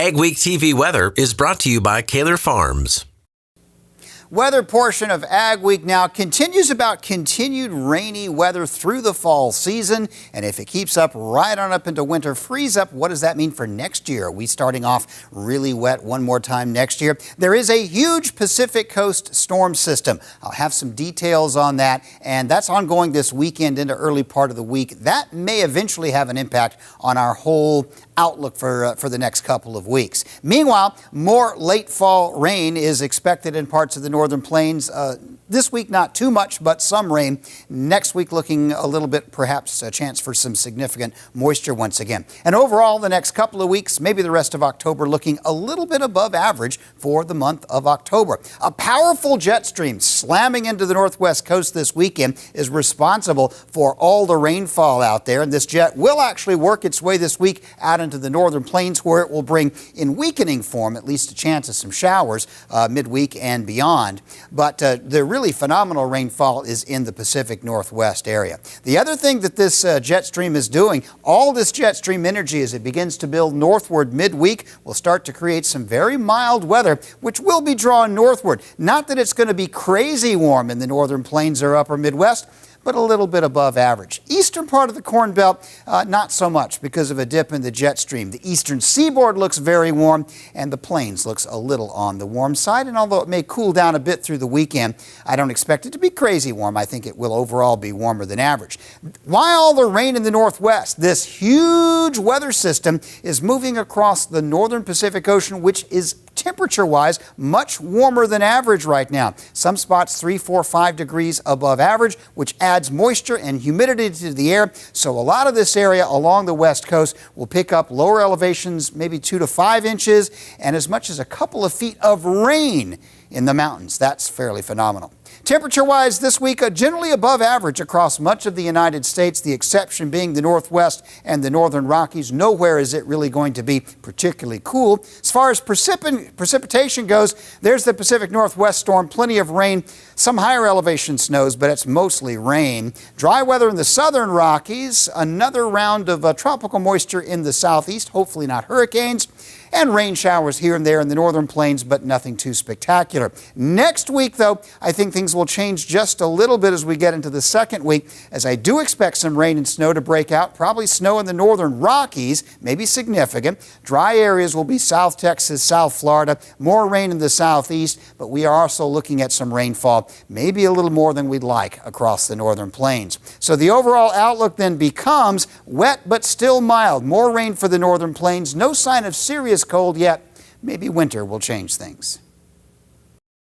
AgweekTV weather is brought to you by Kaler Farms. Weather portion of Ag Week now continues about continued rainy weather through the fall season. And if it keeps up right on up into winter freeze up, what does that mean for next year? Are we starting off really wet one more time next year? There is a huge Pacific Coast storm system. I'll have some details on that, and that's ongoing this weekend into early part of the week. That may eventually have an impact on our whole outlook for the next couple of weeks. Meanwhile, more late fall rain is expected in parts of the northern plains. This week, not too much, but some rain. Next week, looking a little bit, perhaps a chance for some significant moisture once again. And overall, the next couple of weeks, maybe the rest of October, looking a little bit above average for the month of October. A powerful jet stream slamming into the northwest coast this weekend is responsible for all the rainfall out there. And this jet will actually work its way this week out into the northern plains, where it will bring, in weakening form, at least a chance of some showers midweek and beyond. But the really phenomenal rainfall is in the Pacific Northwest area. The other thing that this jet stream is doing, all this jet stream energy as it begins to build northward midweek, will start to create some very mild weather, which will be drawn northward. Not that it's going to be crazy warm in the northern plains or upper Midwest, but a little bit above average. Eastern part of the Corn Belt, not so much because of a dip in the jet stream. The eastern seaboard looks very warm, and the plains looks a little on the warm side. And although it may cool down a bit through the weekend, I don't expect it to be crazy warm. I think it will overall be warmer than average. Why all the rain in the northwest? This huge weather system is moving across the northern Pacific Ocean, which is temperature-wise much warmer than average right now. Some spots 3, 4, 5 degrees above average, which adds moisture and humidity to the air. So a lot of this area along the west coast will pick up lower elevations, maybe 2 to 5 inches, and as much as a couple of feet of rain in the mountains. That's fairly phenomenal. Temperature-wise this week, generally above average across much of the United States, the exception being the Northwest and the Northern Rockies. Nowhere is it really going to be particularly cool. As far as precipitation goes, there's the Pacific Northwest storm, plenty of rain, some higher elevation snows, but it's mostly rain. Dry weather in the Southern Rockies, another round of tropical moisture in the southeast, hopefully not hurricanes, and rain showers here and there in the northern plains, but nothing too spectacular. Next week, though, I think things will change just a little bit as we get into the second week, as I do expect some rain and snow to break out, probably snow in the northern Rockies, maybe significant. Dry areas will be South Texas, South Florida, more rain in the southeast, but we are also looking at some rainfall, maybe a little more than we'd like across the northern plains. So the overall outlook then becomes wet but still mild. More rain for the northern plains, no sign of serious cold yet. Maybe winter will change things.